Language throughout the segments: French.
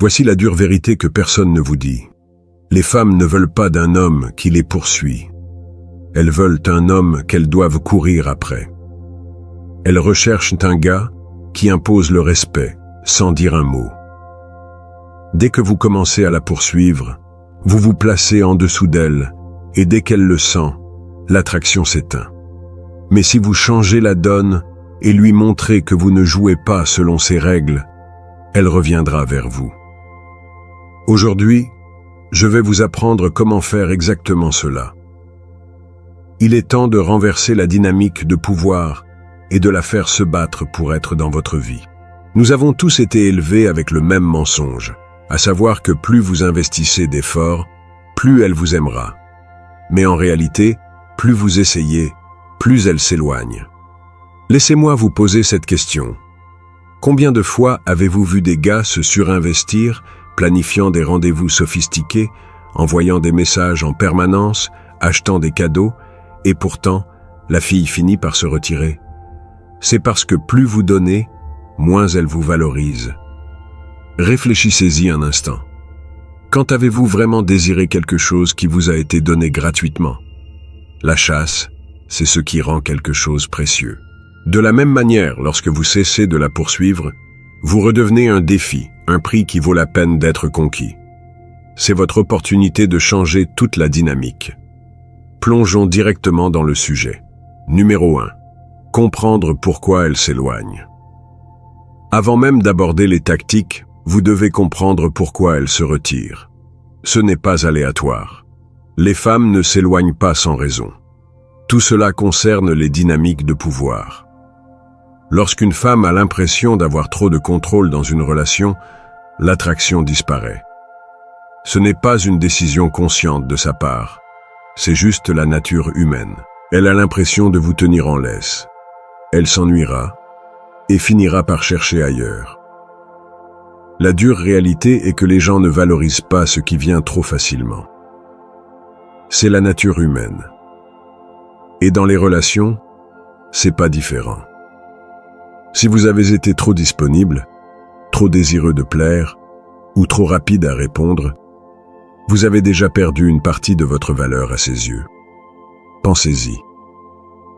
Voici la dure vérité que personne ne vous dit. Les femmes ne veulent pas d'un homme qui les poursuit. Elles veulent un homme qu'elles doivent courir après. Elles recherchent un gars qui impose le respect, sans dire un mot. Dès que vous commencez à la poursuivre, vous vous placez en dessous d'elle, et dès qu'elle le sent, l'attraction s'éteint. Mais si vous changez la donne et lui montrez que vous ne jouez pas selon ses règles, elle reviendra vers vous. Aujourd'hui, je vais vous apprendre comment faire exactement cela. Il est temps de renverser la dynamique de pouvoir et de la faire se battre pour être dans votre vie. Nous avons tous été élevés avec le même mensonge, à savoir que plus vous investissez d'efforts, plus elle vous aimera. Mais en réalité, plus vous essayez, plus elle s'éloigne. Laissez-moi vous poser cette question. Combien de fois avez-vous vu des gars se surinvestir, planifiant des rendez-vous sophistiqués, envoyant des messages en permanence, achetant des cadeaux, et pourtant, la fille finit par se retirer? C'est parce que plus vous donnez, moins elle vous valorise. Réfléchissez-y un instant. Quand avez-vous vraiment désiré quelque chose qui vous a été donné gratuitement? La chasse, c'est ce qui rend quelque chose précieux. De la même manière, lorsque vous cessez de la poursuivre, vous redevenez un défi, un prix qui vaut la peine d'être conquis. C'est votre opportunité de changer toute la dynamique. Plongeons directement dans le sujet. Numéro 1. Comprendre pourquoi elle s'éloigne. Avant même d'aborder les tactiques, vous devez comprendre pourquoi elle se retire. Ce n'est pas aléatoire. Les femmes ne s'éloignent pas sans raison. Tout cela concerne les dynamiques de pouvoir. Lorsqu'une femme a l'impression d'avoir trop de contrôle dans une relation, l'attraction disparaît. Ce n'est pas une décision consciente de sa part, c'est juste la nature humaine. Elle a l'impression de vous tenir en laisse. Elle s'ennuiera et finira par chercher ailleurs. La dure réalité est que les gens ne valorisent pas ce qui vient trop facilement. C'est la nature humaine. Et dans les relations, c'est pas différent. Si vous avez été trop disponible, trop désireux de plaire, ou trop rapide à répondre, vous avez déjà perdu une partie de votre valeur à ses yeux. Pensez-y.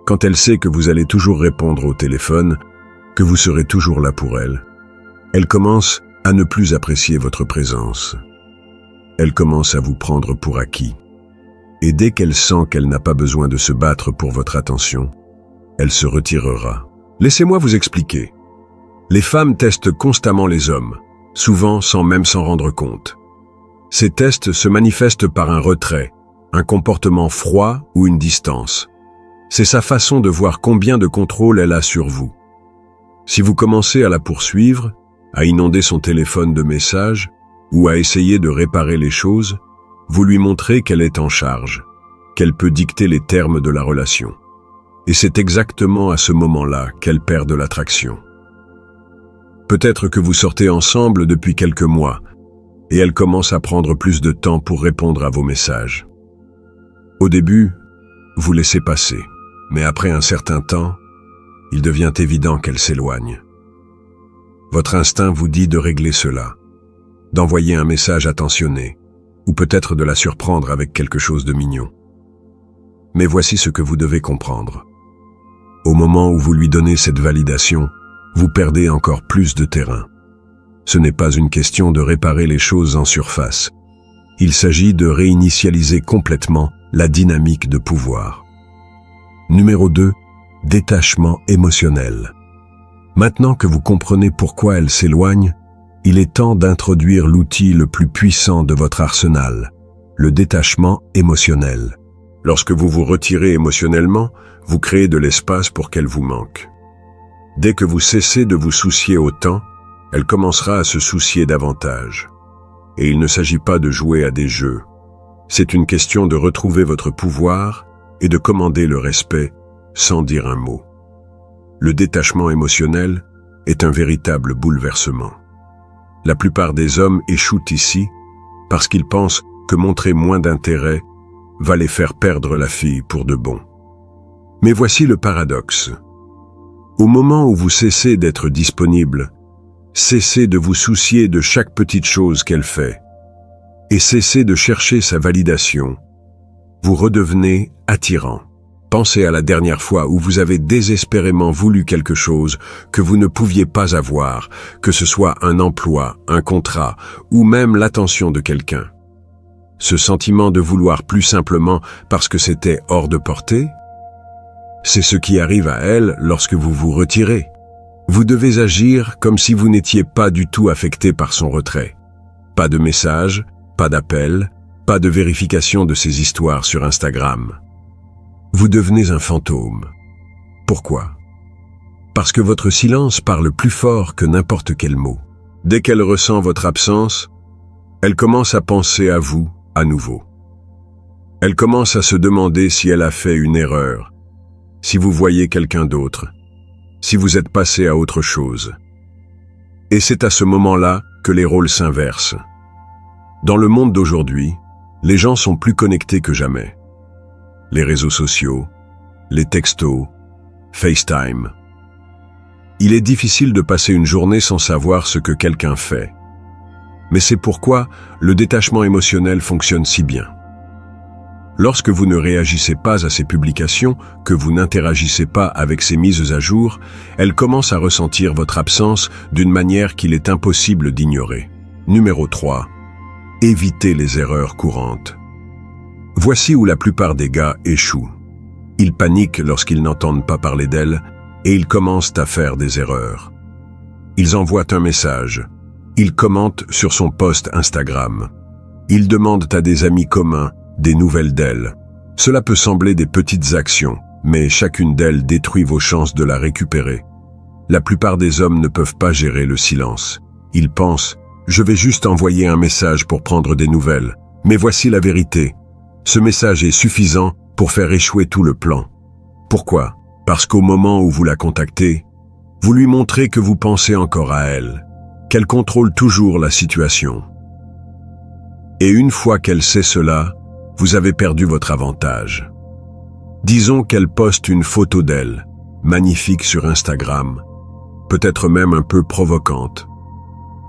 Quand elle sait que vous allez toujours répondre au téléphone, que vous serez toujours là pour elle, elle commence à ne plus apprécier votre présence. Elle commence à vous prendre pour acquis. Et dès qu'elle sent qu'elle n'a pas besoin de se battre pour votre attention, elle se retirera. Laissez-moi vous expliquer. Les femmes testent constamment les hommes, souvent sans même s'en rendre compte. Ces tests se manifestent par un retrait, un comportement froid ou une distance. C'est sa façon de voir combien de contrôle elle a sur vous. Si vous commencez à la poursuivre, à inonder son téléphone de messages ou à essayer de réparer les choses, vous lui montrez qu'elle est en charge, qu'elle peut dicter les termes de la relation. Et c'est exactement à ce moment-là qu'elle perd de l'attraction. Peut-être que vous sortez ensemble depuis quelques mois, et elle commence à prendre plus de temps pour répondre à vos messages. Au début, vous laissez passer, mais après un certain temps, il devient évident qu'elle s'éloigne. Votre instinct vous dit de régler cela, d'envoyer un message attentionné, ou peut-être de la surprendre avec quelque chose de mignon. Mais voici ce que vous devez comprendre. Au moment où vous lui donnez cette validation, vous perdez encore plus de terrain. Ce n'est pas une question de réparer les choses en surface. Il s'agit de réinitialiser complètement la dynamique de pouvoir. Numéro 2. Détachement émotionnel. Maintenant que vous comprenez pourquoi elle s'éloigne, il est temps d'introduire l'outil le plus puissant de votre arsenal, le détachement émotionnel. Lorsque vous vous retirez émotionnellement, vous créez de l'espace pour qu'elle vous manque. Dès que vous cessez de vous soucier autant, elle commencera à se soucier davantage. Et il ne s'agit pas de jouer à des jeux. C'est une question de retrouver votre pouvoir et de commander le respect sans dire un mot. Le détachement émotionnel est un véritable bouleversement. La plupart des hommes échouent ici parce qu'ils pensent que montrer moins d'intérêt va les faire perdre la fille pour de bon. Mais voici le paradoxe. Au moment où vous cessez d'être disponible, Cessez de vous soucier de chaque petite chose qu'elle fait. Et cessez de chercher sa validation. Vous redevenez attirant. Pensez à la dernière fois où vous avez désespérément voulu quelque chose que vous ne pouviez pas avoir, que ce soit un emploi, un contrat ou même l'attention de quelqu'un. Ce sentiment de vouloir plus simplement parce que c'était hors de portée, c'est ce qui arrive à elle lorsque vous vous retirez. Vous devez agir comme si vous n'étiez pas du tout affecté par son retrait. Pas de message, pas d'appel, pas de vérification de ses histoires sur Instagram. Vous devenez un fantôme. Pourquoi? Parce que votre silence parle plus fort que n'importe quel mot. Dès qu'elle ressent votre absence, elle commence à penser à vous à nouveau. Elle commence à se demander si elle a fait une erreur, si vous voyez quelqu'un d'autre, si vous êtes passé à autre chose. Et c'est à ce moment-là que les rôles s'inversent. Dans le monde d'aujourd'hui, les gens sont plus connectés que jamais. Les réseaux sociaux, les textos, FaceTime. Il est difficile de passer une journée sans savoir ce que quelqu'un fait. Mais c'est pourquoi le détachement émotionnel fonctionne si bien. Lorsque vous ne réagissez pas à ces publications, que vous n'interagissez pas avec ces mises à jour, elles commencent à ressentir votre absence d'une manière qu'il est impossible d'ignorer. Numéro 3. Évitez les erreurs courantes. Voici où la plupart des gars échouent. Ils paniquent lorsqu'ils n'entendent pas parler d'elle et ils commencent à faire des erreurs. Ils envoient un message. Ils commentent sur son post Instagram. Ils demandent à des amis communs des nouvelles d'elle. Cela peut sembler des petites actions, mais chacune d'elles détruit vos chances de la récupérer. La plupart des hommes ne peuvent pas gérer le silence. Ils pensent « Je vais juste envoyer un message pour prendre des nouvelles. » Mais voici la vérité. Ce message est suffisant pour faire échouer tout le plan. Pourquoi? Parce qu'au moment où vous la contactez, vous lui montrez que vous pensez encore à elle, qu'elle contrôle toujours la situation. Et une fois qu'elle sait cela, vous avez perdu votre avantage. Disons qu'elle poste une photo d'elle, magnifique sur Instagram, peut-être même un peu provocante.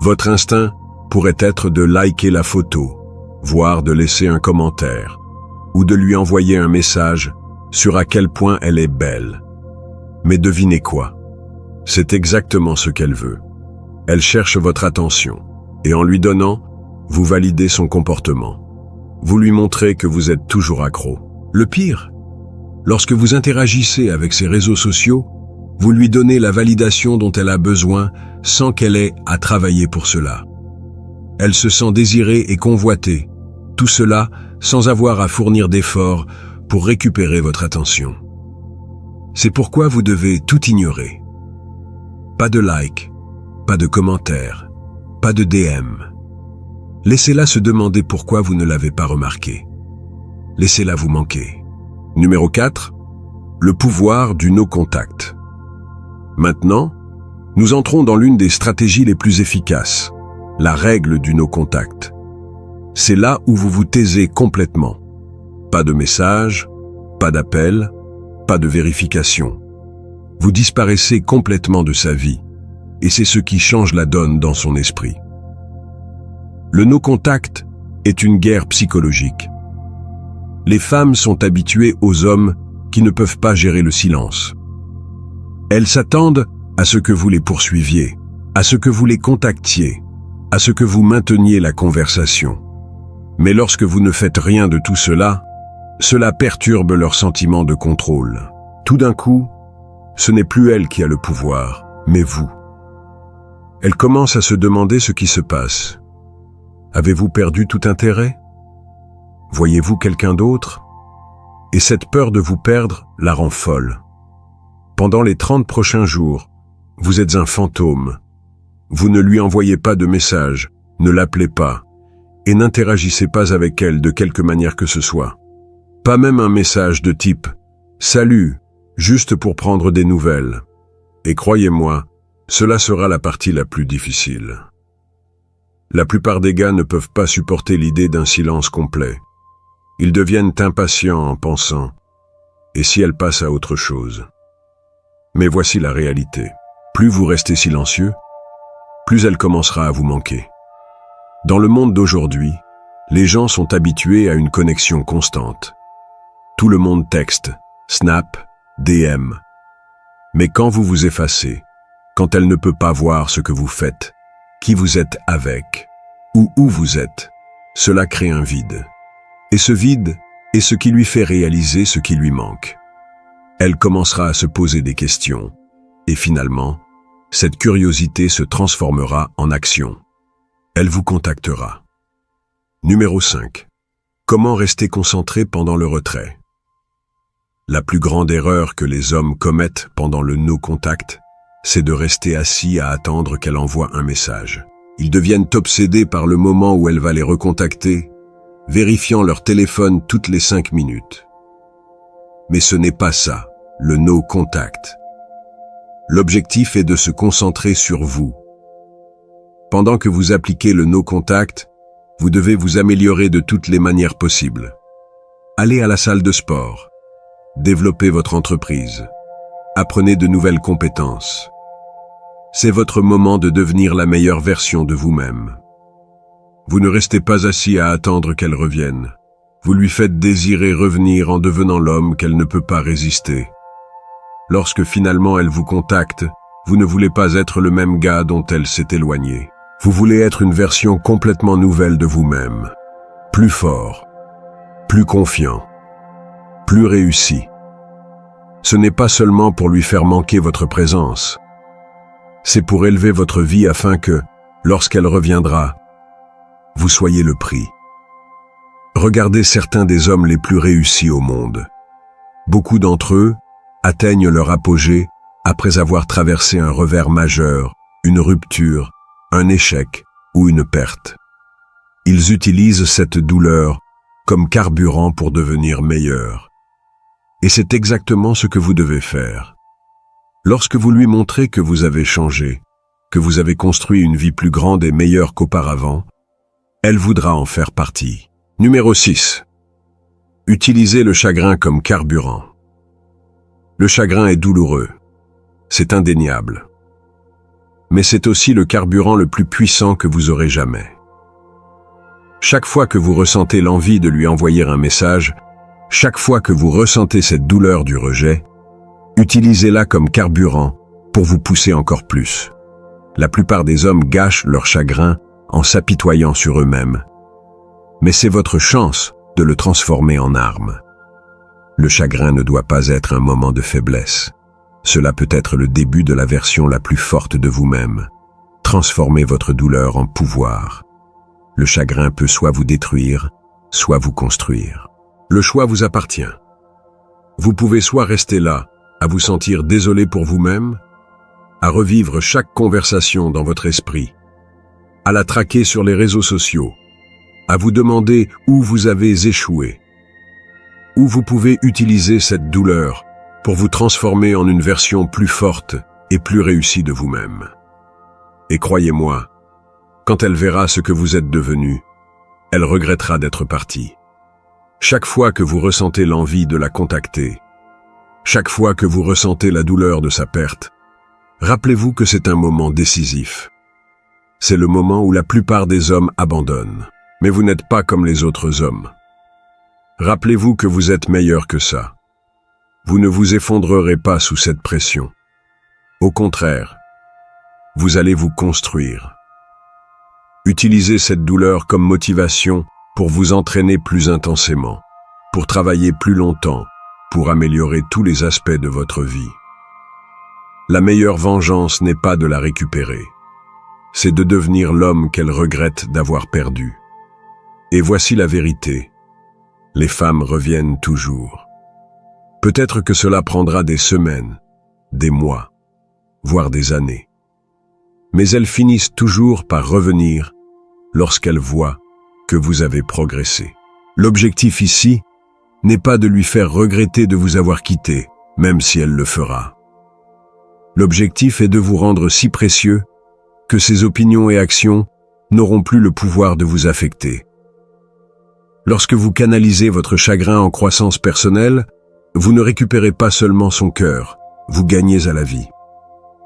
Votre instinct pourrait être de liker la photo, voire de laisser un commentaire, ou de lui envoyer un message sur à quel point elle est belle. Mais devinez quoi? C'est exactement ce qu'elle veut. Elle cherche votre attention, et en lui donnant, vous validez son comportement. Vous lui montrez que vous êtes toujours accro. Le pire, lorsque vous interagissez avec ses réseaux sociaux, vous lui donnez la validation dont elle a besoin sans qu'elle ait à travailler pour cela. Elle se sent désirée et convoitée, tout cela sans avoir à fournir d'efforts pour récupérer votre attention. C'est pourquoi vous devez tout ignorer. Pas de like, pas de commentaires, pas de DM. Laissez-la se demander pourquoi vous ne l'avez pas remarqué. Laissez-la vous manquer. Numéro 4. Le pouvoir du no contact. Maintenant, nous entrons dans l'une des stratégies les plus efficaces, la règle du no contact. C'est là où vous vous taisez complètement. Pas de message, pas d'appel, pas de vérification. Vous disparaissez complètement de sa vie, et c'est ce qui change la donne dans son esprit. Le no-contact est une guerre psychologique. Les femmes sont habituées aux hommes qui ne peuvent pas gérer le silence. Elles s'attendent à ce que vous les poursuiviez, à ce que vous les contactiez, à ce que vous mainteniez la conversation. Mais lorsque vous ne faites rien de tout cela, cela perturbe leur sentiment de contrôle. Tout d'un coup, ce n'est plus elle qui a le pouvoir, mais vous. Elle commence à se demander ce qui se passe. Avez-vous perdu tout intérêt? Voyez-vous quelqu'un d'autre? Et cette peur de vous perdre la rend folle. Pendant les 30 prochains jours, vous êtes un fantôme. Vous ne lui envoyez pas de message, ne l'appelez pas, et n'interagissez pas avec elle de quelque manière que ce soit. Pas même un message de type « Salut », juste pour prendre des nouvelles. Et croyez-moi, cela sera la partie la plus difficile. La plupart des gars ne peuvent pas supporter l'idée d'un silence complet. Ils deviennent impatients en pensant « Et si elle passe à autre chose ?» Mais voici la réalité. Plus vous restez silencieux, plus elle commencera à vous manquer. Dans le monde d'aujourd'hui, les gens sont habitués à une connexion constante. Tout le monde texte, snap, DM. Mais quand vous vous effacez, quand elle ne peut pas voir ce que vous faites, qui vous êtes avec, ou où vous êtes, cela crée un vide. Et ce vide est ce qui lui fait réaliser ce qui lui manque. Elle commencera à se poser des questions, et finalement, cette curiosité se transformera en action. Elle vous contactera. Numéro 5. Comment rester concentré pendant le retrait? La plus grande erreur que les hommes commettent pendant le no-contact, c'est de rester assis à attendre qu'elle envoie un message. Ils deviennent obsédés par le moment où elle va les recontacter, vérifiant leur téléphone toutes les 5 minutes. Mais ce n'est pas ça, le no-contact. L'objectif est de se concentrer sur vous. Pendant que vous appliquez le no-contact, vous devez vous améliorer de toutes les manières possibles. Allez à la salle de sport. Développez votre entreprise. Apprenez de nouvelles compétences. C'est votre moment de devenir la meilleure version de vous-même. Vous ne restez pas assis à attendre qu'elle revienne. Vous lui faites désirer revenir en devenant l'homme qu'elle ne peut pas résister. Lorsque finalement elle vous contacte, vous ne voulez pas être le même gars dont elle s'est éloignée. Vous voulez être une version complètement nouvelle de vous-même. Plus fort, plus confiant, plus réussi. Ce n'est pas seulement pour lui faire manquer votre présence. C'est pour élever votre vie afin que, lorsqu'elle reviendra, vous soyez le prix. Regardez certains des hommes les plus réussis au monde. Beaucoup d'entre eux atteignent leur apogée après avoir traversé un revers majeur, une rupture, un échec ou une perte. Ils utilisent cette douleur comme carburant pour devenir meilleurs. Et c'est exactement ce que vous devez faire. Lorsque vous lui montrez que vous avez changé, que vous avez construit une vie plus grande et meilleure qu'auparavant, elle voudra en faire partie. Numéro 6. Utilisez le chagrin comme carburant. Le chagrin est douloureux. C'est indéniable. Mais c'est aussi le carburant le plus puissant que vous aurez jamais. Chaque fois que vous ressentez l'envie de lui envoyer un message, chaque fois que vous ressentez cette douleur du rejet, utilisez-la comme carburant pour vous pousser encore plus. La plupart des hommes gâchent leur chagrin en s'apitoyant sur eux-mêmes. Mais c'est votre chance de le transformer en arme. Le chagrin ne doit pas être un moment de faiblesse. Cela peut être le début de la version la plus forte de vous-même. Transformez votre douleur en pouvoir. Le chagrin peut soit vous détruire, soit vous construire. Le choix vous appartient. Vous pouvez soit rester là, à vous sentir désolé pour vous-même, à revivre chaque conversation dans votre esprit, à la traquer sur les réseaux sociaux, à vous demander où vous avez échoué, ou vous pouvez utiliser cette douleur pour vous transformer en une version plus forte et plus réussie de vous-même. Et croyez-moi, quand elle verra ce que vous êtes devenu, elle regrettera d'être partie. Chaque fois que vous ressentez l'envie de la contacter, chaque fois que vous ressentez la douleur de sa perte, rappelez-vous que c'est un moment décisif. C'est le moment où la plupart des hommes abandonnent. Mais vous n'êtes pas comme les autres hommes. Rappelez-vous que vous êtes meilleur que ça. Vous ne vous effondrerez pas sous cette pression. Au contraire, vous allez vous construire. Utilisez cette douleur comme motivation pour vous entraîner plus intensément, pour travailler plus longtemps, pour améliorer tous les aspects de votre vie. La meilleure vengeance n'est pas de la récupérer. C'est de devenir l'homme qu'elle regrette d'avoir perdu. Et voici la vérité. Les femmes reviennent toujours. Peut-être que cela prendra des semaines, des mois, voire des années. Mais elles finissent toujours par revenir lorsqu'elles voient que vous avez progressé. L'objectif ici n'est pas de lui faire regretter de vous avoir quitté, même si elle le fera. L'objectif est de vous rendre si précieux que ses opinions et actions n'auront plus le pouvoir de vous affecter. Lorsque vous canalisez votre chagrin en croissance personnelle, vous ne récupérez pas seulement son cœur, vous gagnez à la vie.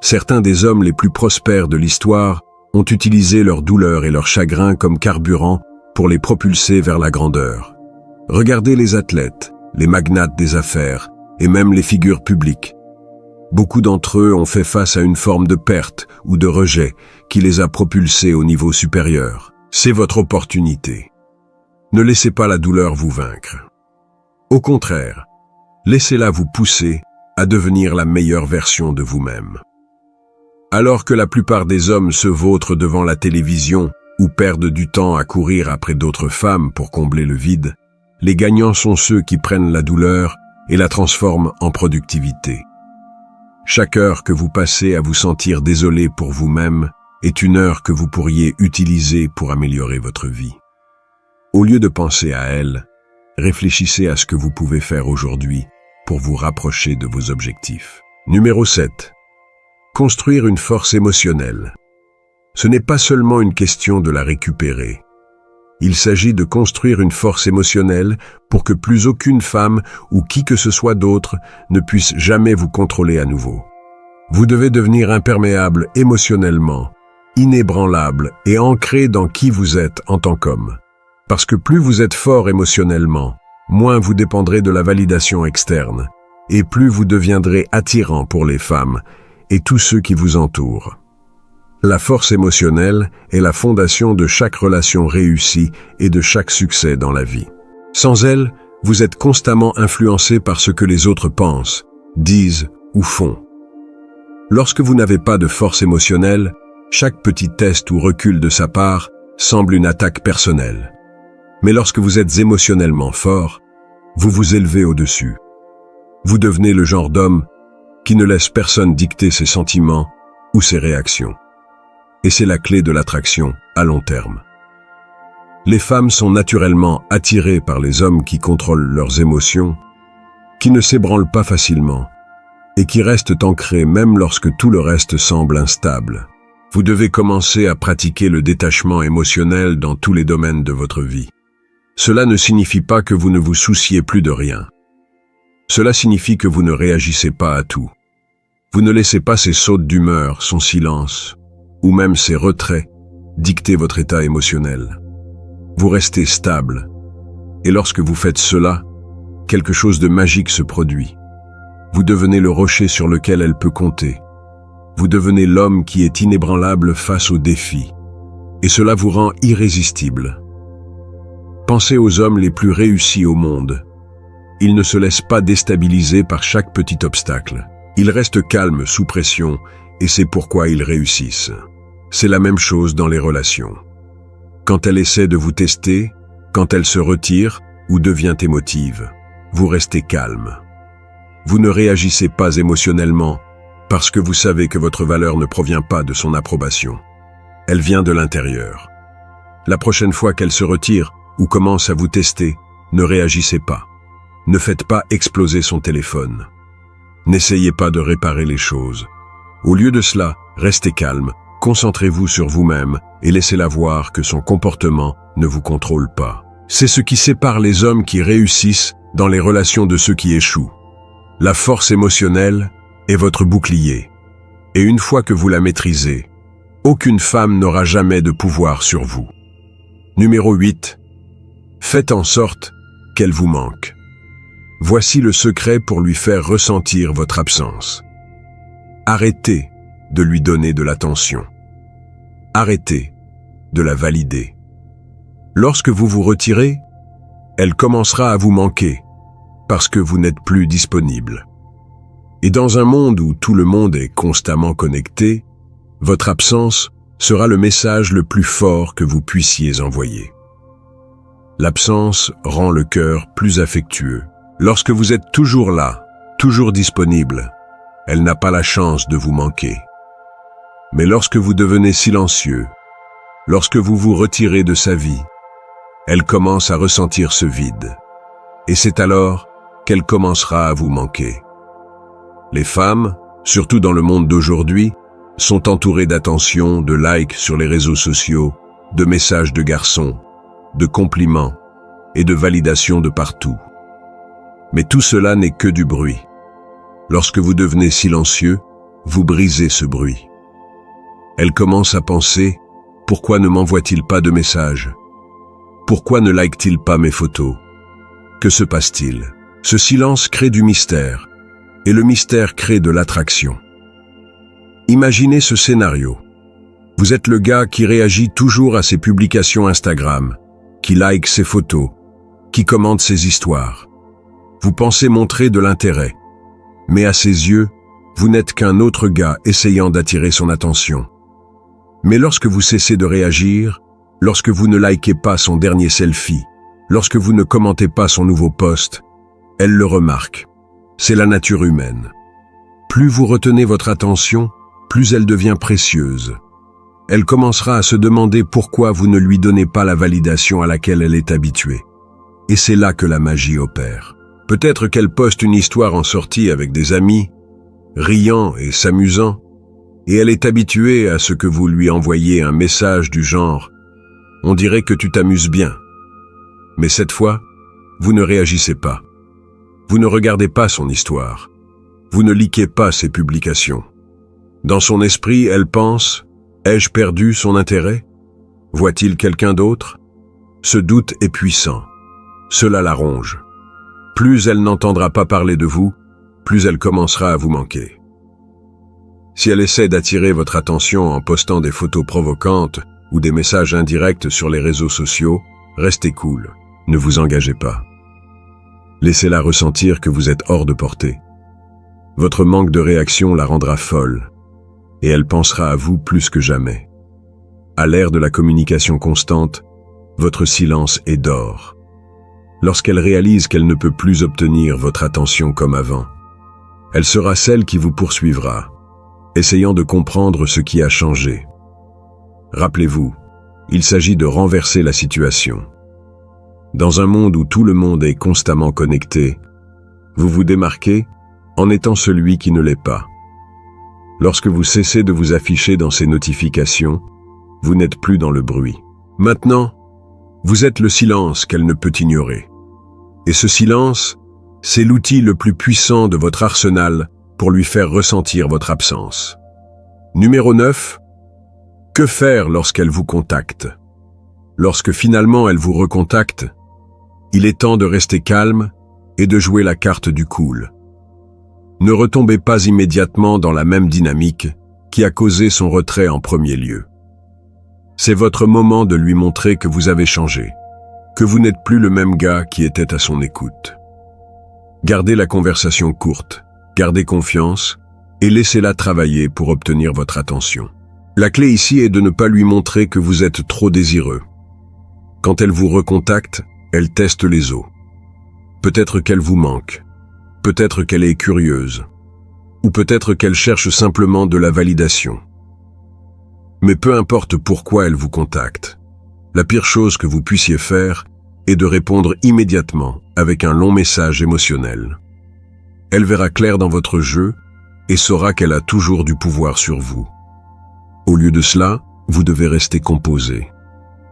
Certains des hommes les plus prospères de l'histoire ont utilisé leur douleur et leur chagrin comme carburant pour les propulser vers la grandeur. Regardez les athlètes, les magnates des affaires et même les figures publiques. Beaucoup d'entre eux ont fait face à une forme de perte ou de rejet qui les a propulsés au niveau supérieur. C'est votre opportunité. Ne laissez pas la douleur vous vaincre. Au contraire, laissez-la vous pousser à devenir la meilleure version de vous-même. Alors que la plupart des hommes se vautrent devant la télévision ou perdent du temps à courir après d'autres femmes pour combler le vide, les gagnants sont ceux qui prennent la douleur et la transforment en productivité. Chaque heure que vous passez à vous sentir désolé pour vous-même est une heure que vous pourriez utiliser pour améliorer votre vie. Au lieu de penser à elle, réfléchissez à ce que vous pouvez faire aujourd'hui pour vous rapprocher de vos objectifs. Numéro 7. Construire une force émotionnelle. Ce n'est pas seulement une question de la récupérer. Il s'agit de construire une force émotionnelle pour que plus aucune femme ou qui que ce soit d'autre ne puisse jamais vous contrôler à nouveau. Vous devez devenir imperméable émotionnellement, inébranlable et ancré dans qui vous êtes en tant qu'homme. Parce que plus vous êtes fort émotionnellement, moins vous dépendrez de la validation externe, et plus vous deviendrez attirant pour les femmes et tous ceux qui vous entourent. La force émotionnelle est la fondation de chaque relation réussie et de chaque succès dans la vie. Sans elle, vous êtes constamment influencé par ce que les autres pensent, disent ou font. Lorsque vous n'avez pas de force émotionnelle, chaque petit test ou recul de sa part semble une attaque personnelle. Mais lorsque vous êtes émotionnellement fort, vous vous élevez au-dessus. Vous devenez le genre d'homme qui ne laisse personne dicter ses sentiments ou ses réactions. Et c'est la clé de l'attraction à long terme. Les femmes sont naturellement attirées par les hommes qui contrôlent leurs émotions, qui ne s'ébranlent pas facilement et qui restent ancrés même lorsque tout le reste semble instable. Vous devez commencer à pratiquer le détachement émotionnel dans tous les domaines de votre vie. Cela ne signifie pas que vous ne vous souciez plus de rien. Cela signifie que vous ne réagissez pas à tout. Vous ne laissez pas ces sautes d'humeur, son silence, ou même ces retraits, dicter votre état émotionnel. Vous restez stable. Et lorsque vous faites cela, quelque chose de magique se produit. Vous devenez le rocher sur lequel elle peut compter. Vous devenez l'homme qui est inébranlable face aux défis. Et cela vous rend irrésistible. Pensez aux hommes les plus réussis au monde. Ils ne se laissent pas déstabiliser par chaque petit obstacle. Ils restent calmes sous pression et c'est pourquoi ils réussissent. C'est la même chose dans les relations. Quand elle essaie de vous tester, quand elle se retire ou devient émotive, vous restez calme. Vous ne réagissez pas émotionnellement parce que vous savez que votre valeur ne provient pas de son approbation. Elle vient de l'intérieur. La prochaine fois qu'elle se retire ou commence à vous tester, ne réagissez pas. Ne faites pas exploser son téléphone. N'essayez pas de réparer les choses. Au lieu de cela, restez calme, concentrez-vous sur vous-même et laissez-la voir que son comportement ne vous contrôle pas. C'est ce qui sépare les hommes qui réussissent dans les relations de ceux qui échouent. La force émotionnelle est votre bouclier. Et une fois que vous la maîtrisez, aucune femme n'aura jamais de pouvoir sur vous. Numéro 8. Faites en sorte qu'elle vous manque. Voici le secret pour lui faire ressentir votre absence. Arrêtez de lui donner de l'attention. Arrêtez de la valider. Lorsque vous vous retirez, elle commencera à vous manquer parce que vous n'êtes plus disponible. Et dans un monde où tout le monde est constamment connecté, votre absence sera le message le plus fort que vous puissiez envoyer. L'absence rend le cœur plus affectueux. Lorsque vous êtes toujours là, toujours disponible, elle n'a pas la chance de vous manquer. Mais lorsque vous devenez silencieux, lorsque vous vous retirez de sa vie, elle commence à ressentir ce vide. Et c'est alors qu'elle commencera à vous manquer. Les femmes, surtout dans le monde d'aujourd'hui, sont entourées d'attention, de likes sur les réseaux sociaux, de messages de garçons, de compliments et de validation de partout. Mais tout cela n'est que du bruit. Lorsque vous devenez silencieux, vous brisez ce bruit. Elle commence à penser Pourquoi ne m'envoie-t-il pas de messages? Pourquoi ne like-t-il pas mes photos? Que se passe-t-il? Ce silence crée du mystère, et le mystère crée de l'attraction. Imaginez ce scénario. Vous êtes le gars qui réagit toujours à ses publications Instagram, qui like ses photos, qui commente ses histoires. Vous pensez montrer de l'intérêt, mais à ses yeux, vous n'êtes qu'un autre gars essayant d'attirer son attention. Mais lorsque vous cessez de réagir, lorsque vous ne likez pas son dernier selfie, lorsque vous ne commentez pas son nouveau post, elle le remarque. C'est la nature humaine. Plus vous retenez votre attention, plus elle devient précieuse. Elle commencera à se demander pourquoi vous ne lui donnez pas la validation à laquelle elle est habituée. Et c'est là que la magie opère. Peut-être qu'elle poste une histoire en sortie avec des amis, riant et s'amusant, et elle est habituée à ce que vous lui envoyiez un message du genre « On dirait que tu t'amuses bien ». Mais cette fois, vous ne réagissez pas. Vous ne regardez pas son histoire. Vous ne likez pas ses publications. Dans son esprit, elle pense « Ai-je perdu son intérêt? Voit-il quelqu'un d'autre ?» Ce doute est puissant. Cela la ronge. Plus elle n'entendra pas parler de vous, plus elle commencera à vous manquer. Si elle essaie d'attirer votre attention en postant des photos provocantes ou des messages indirects sur les réseaux sociaux, restez cool, ne vous engagez pas. Laissez-la ressentir que vous êtes hors de portée. Votre manque de réaction la rendra folle, et elle pensera à vous plus que jamais. À l'ère de la communication constante, votre silence est d'or. Lorsqu'elle réalise qu'elle ne peut plus obtenir votre attention comme avant, elle sera celle qui vous poursuivra, essayant de comprendre ce qui a changé. Rappelez-vous, il s'agit de renverser la situation. Dans un monde où tout le monde est constamment connecté, vous vous démarquez en étant celui qui ne l'est pas. Lorsque vous cessez de vous afficher dans ces notifications, vous n'êtes plus dans le bruit. Maintenant, vous êtes le silence qu'elle ne peut ignorer. Et ce silence, c'est l'outil le plus puissant de votre arsenal pour lui faire ressentir votre absence. Numéro 9. Que faire lorsqu'elle vous contacte? Lorsque finalement elle vous recontacte, il est temps de rester calme et de jouer la carte du cool. Ne retombez pas immédiatement dans la même dynamique qui a causé son retrait en premier lieu. C'est votre moment de lui montrer que vous avez changé, que vous n'êtes plus le même gars qui était à son écoute. Gardez la conversation courte, gardez confiance et laissez-la travailler pour obtenir votre attention. La clé ici est de ne pas lui montrer que vous êtes trop désireux. Quand elle vous recontacte, elle teste les eaux. Peut-être qu'elle vous manque, peut-être qu'elle est curieuse, ou peut-être qu'elle cherche simplement de la validation. Mais peu importe pourquoi elle vous contacte, la pire chose que vous puissiez faire est de répondre immédiatement avec un long message émotionnel. Elle verra clair dans votre jeu et saura qu'elle a toujours du pouvoir sur vous. Au lieu de cela, vous devez rester composé.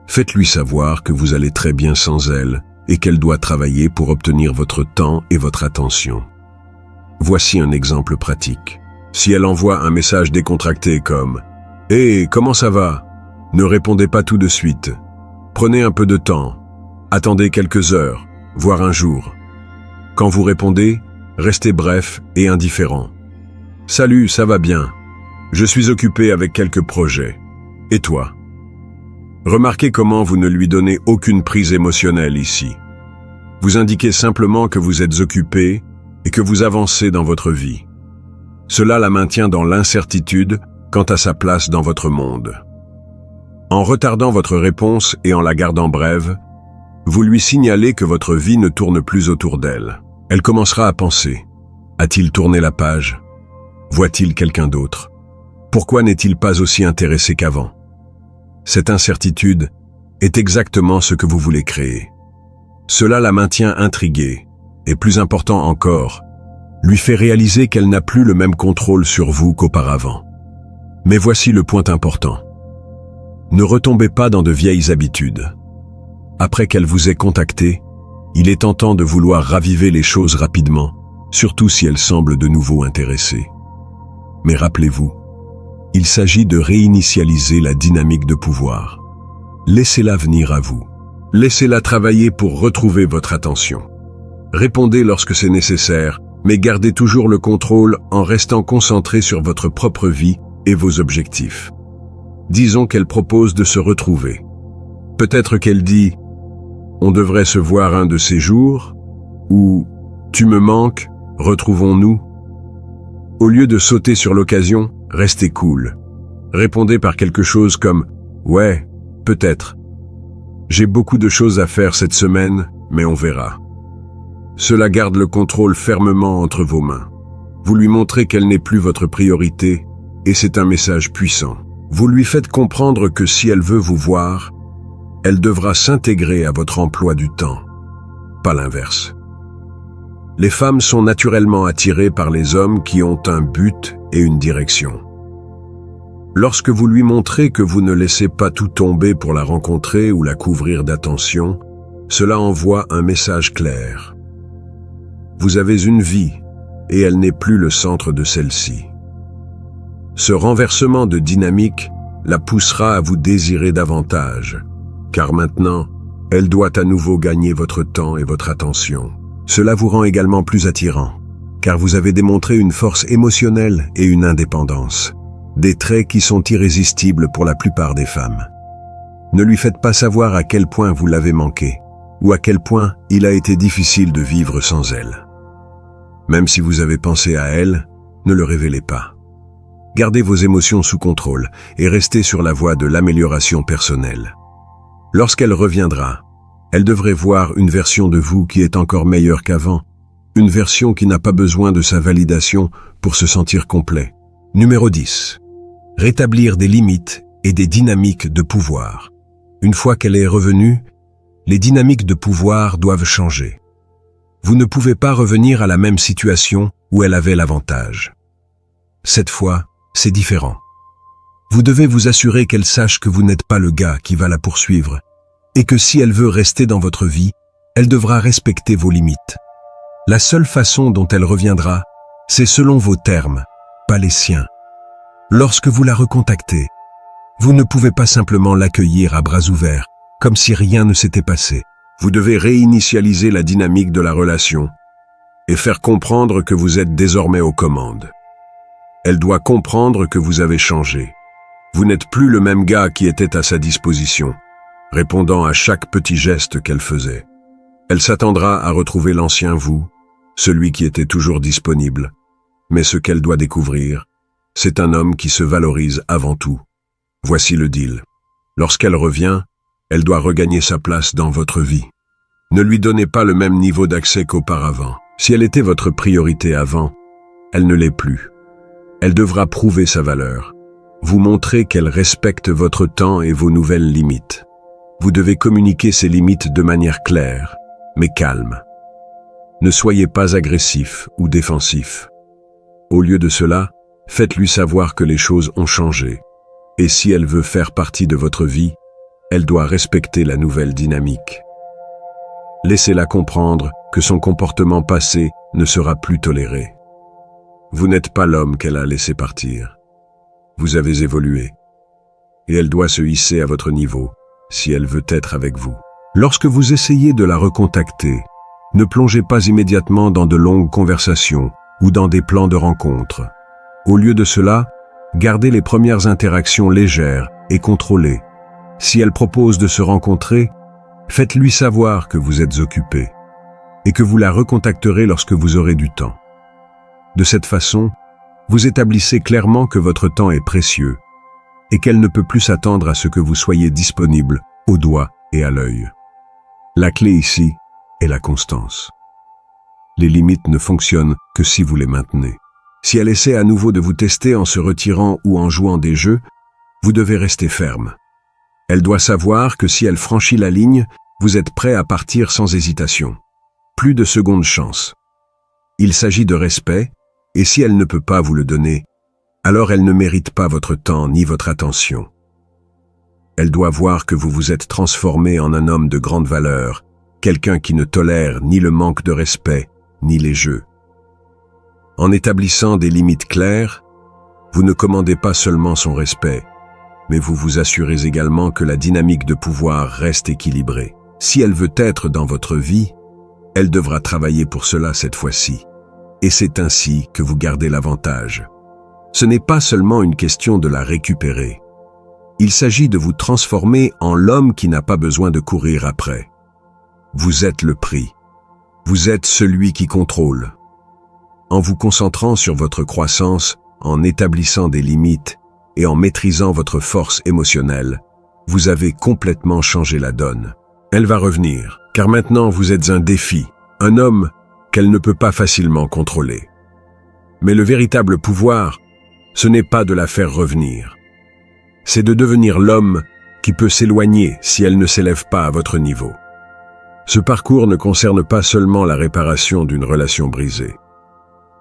Faites-lui savoir que vous allez très bien sans elle et qu'elle doit travailler pour obtenir votre temps et votre attention. Voici un exemple pratique. Si elle envoie un message décontracté comme « Hey, comment ça va? Ne répondez pas tout de suite. Prenez un peu de temps. Attendez quelques heures, voire un jour. Quand vous répondez, restez bref et indifférent. Salut, ça va bien. Je suis occupé avec quelques projets. Et toi? Remarquez comment vous ne lui donnez aucune prise émotionnelle ici. Vous indiquez simplement que vous êtes occupé et que vous avancez dans votre vie. Cela la maintient dans l'incertitude quant à sa place dans votre monde. En retardant votre réponse et en la gardant brève, vous lui signalez que votre vie ne tourne plus autour d'elle. Elle commencera à penser « A-t-il tourné la page? Voit-il quelqu'un d'autre? Pourquoi n'est-il pas aussi intéressé qu'avant ?» Cette incertitude est exactement ce que vous voulez créer. Cela la maintient intriguée, et plus important encore, lui fait réaliser qu'elle n'a plus le même contrôle sur vous qu'auparavant. Mais voici le point important. Ne retombez pas dans de vieilles habitudes. Après qu'elle vous ait contacté, il est tentant de vouloir raviver les choses rapidement, surtout si elle semble de nouveau intéressée. Mais rappelez-vous, Il s'agit de réinitialiser la dynamique de pouvoir. Laissez-la venir à vous. Laissez-la travailler pour retrouver votre attention. Répondez lorsque c'est nécessaire, mais gardez toujours le contrôle en restant concentré sur votre propre vie et vos objectifs. Disons qu'elle propose de se retrouver. Peut-être qu'elle dit « On devrait se voir un de ces jours » ou « Tu me manques, retrouvons-nous ». Au lieu de sauter sur l'occasion, restez cool. Répondez par quelque chose comme « Ouais, peut-être. J'ai beaucoup de choses à faire cette semaine, mais on verra ». Cela garde le contrôle fermement entre vos mains. Vous lui montrez qu'elle n'est plus votre priorité, et c'est un message puissant. Vous lui faites comprendre que si elle veut vous voir, elle devra s'intégrer à votre emploi du temps, pas l'inverse. Les femmes sont naturellement attirées par les hommes qui ont un but et une direction. Lorsque vous lui montrez que vous ne laissez pas tout tomber pour la rencontrer ou la couvrir d'attention, cela envoie un message clair. Vous avez une vie, et elle n'est plus le centre de celle-ci. Ce renversement de dynamique la poussera à vous désirer davantage, car maintenant, elle doit à nouveau gagner votre temps et votre attention. Cela vous rend également plus attirant, car vous avez démontré une force émotionnelle et une indépendance, des traits qui sont irrésistibles pour la plupart des femmes. Ne lui faites pas savoir à quel point vous l'avez manqué, ou à quel point il a été difficile de vivre sans elle. Même si vous avez pensé à elle, ne le révélez pas. Gardez vos émotions sous contrôle et restez sur la voie de l'amélioration personnelle. Lorsqu'elle reviendra, elle devrait voir une version de vous qui est encore meilleure qu'avant, une version qui n'a pas besoin de sa validation pour se sentir complet. Numéro 10. Rétablir des limites et des dynamiques de pouvoir. Une fois qu'elle est revenue, les dynamiques de pouvoir doivent changer. Vous ne pouvez pas revenir à la même situation où elle avait l'avantage. Cette fois, c'est différent. Vous devez vous assurer qu'elle sache que vous n'êtes pas le gars qui va la poursuivre, et que si elle veut rester dans votre vie, elle devra respecter vos limites. La seule façon dont elle reviendra, c'est selon vos termes, pas les siens. Lorsque vous la recontactez, vous ne pouvez pas simplement l'accueillir à bras ouverts, comme si rien ne s'était passé. Vous devez réinitialiser la dynamique de la relation et faire comprendre que vous êtes désormais aux commandes. Elle doit comprendre que vous avez changé. Vous n'êtes plus le même gars qui était à sa disposition, répondant à chaque petit geste qu'elle faisait. Elle s'attendra à retrouver l'ancien vous, celui qui était toujours disponible. Mais ce qu'elle doit découvrir, c'est un homme qui se valorise avant tout. Voici le deal. Lorsqu'elle revient, elle doit regagner sa place dans votre vie. Ne lui donnez pas le même niveau d'accès qu'auparavant. Si elle était votre priorité avant, elle ne l'est plus. Elle devra prouver sa valeur. Vous montrer qu'elle respecte votre temps et vos nouvelles limites. Vous devez communiquer ces limites de manière claire, mais calme. Ne soyez pas agressif ou défensif. Au lieu de cela, faites-lui savoir que les choses ont changé. Et si elle veut faire partie de votre vie, elle doit respecter la nouvelle dynamique. Laissez-la comprendre que son comportement passé ne sera plus toléré. Vous n'êtes pas l'homme qu'elle a laissé partir. Vous avez évolué. Et elle doit se hisser à votre niveau, si elle veut être avec vous. Lorsque vous essayez de la recontacter, ne plongez pas immédiatement dans de longues conversations ou dans des plans de rencontre. Au lieu de cela, gardez les premières interactions légères et contrôlées. Si elle propose de se rencontrer, faites-lui savoir que vous êtes occupé et que vous la recontacterez lorsque vous aurez du temps. De cette façon, vous établissez clairement que votre temps est précieux et qu'elle ne peut plus s'attendre à ce que vous soyez disponible au doigt et à l'œil. La clé ici est la constance. Les limites ne fonctionnent que si vous les maintenez. Si elle essaie à nouveau de vous tester en se retirant ou en jouant des jeux, vous devez rester ferme. Elle doit savoir que si elle franchit la ligne, vous êtes prêt à partir sans hésitation. Plus de seconde chance. Il s'agit de respect, et si elle ne peut pas vous le donner, alors elle ne mérite pas votre temps ni votre attention. Elle doit voir que vous vous êtes transformé en un homme de grande valeur, quelqu'un qui ne tolère ni le manque de respect, ni les jeux. En établissant des limites claires, Vous ne commandez pas seulement son respect, mais vous vous assurez également que la dynamique de pouvoir reste équilibrée. Si elle veut être dans votre vie, elle devra travailler pour cela cette fois-ci. Et c'est ainsi que vous gardez l'avantage. Ce n'est pas seulement une question de la récupérer. Il s'agit de vous transformer en l'homme qui n'a pas besoin de courir après. Vous êtes le prix. Vous êtes celui qui contrôle. En vous concentrant sur votre croissance, en établissant des limites et en maîtrisant votre force émotionnelle, vous avez complètement changé la donne. Elle va revenir, car maintenant vous êtes un défi, un homme qu'elle ne peut pas facilement contrôler. Mais le véritable pouvoir, ce n'est pas de la faire revenir. C'est de devenir l'homme qui peut s'éloigner si elle ne s'élève pas à votre niveau. Ce parcours ne concerne pas seulement la réparation d'une relation brisée.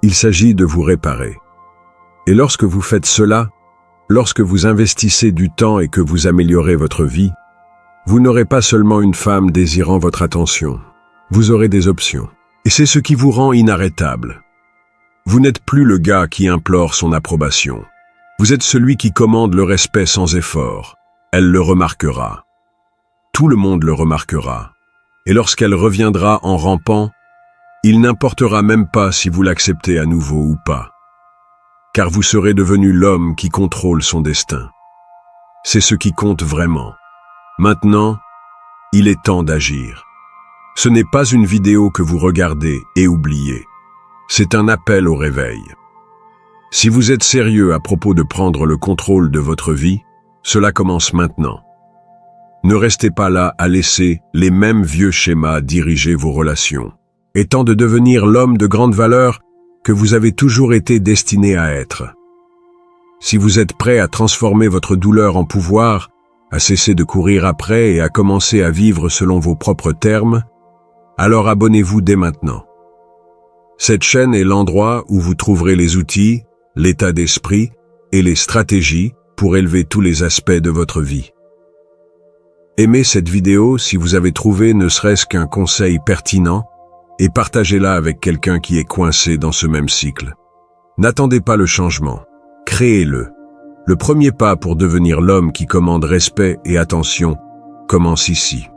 Il s'agit de vous réparer. Et lorsque vous faites cela, lorsque vous investissez du temps et que vous améliorez votre vie, vous n'aurez pas seulement une femme désirant votre attention. Vous aurez des options. Et c'est ce qui vous rend inarrêtable. Vous n'êtes plus le gars qui implore son approbation. Vous êtes celui qui commande le respect sans effort. Elle le remarquera. Tout le monde le remarquera. Et lorsqu'elle reviendra en rampant, il n'importera même pas si vous l'acceptez à nouveau ou pas. Car vous serez devenu l'homme qui contrôle son destin. C'est ce qui compte vraiment. Maintenant, il est temps d'agir. Ce n'est pas une vidéo que vous regardez et oubliez. C'est un appel au réveil. Si vous êtes sérieux à propos de prendre le contrôle de votre vie, cela commence maintenant. Ne restez pas là à laisser les mêmes vieux schémas diriger vos relations. Et temps de devenir l'homme de grande valeur que vous avez toujours été destiné à être. Si vous êtes prêt à transformer votre douleur en pouvoir, à cesser de courir après et à commencer à vivre selon vos propres termes, alors abonnez-vous dès maintenant. Cette chaîne est l'endroit où vous trouverez les outils, l'état d'esprit et les stratégies pour élever tous les aspects de votre vie. Aimez cette vidéo si vous avez trouvé ne serait-ce qu'un conseil pertinent et partagez-la avec quelqu'un qui est coincé dans ce même cycle. N'attendez pas le changement, créez-le. Le premier pas pour devenir l'homme qui commande respect et attention commence ici.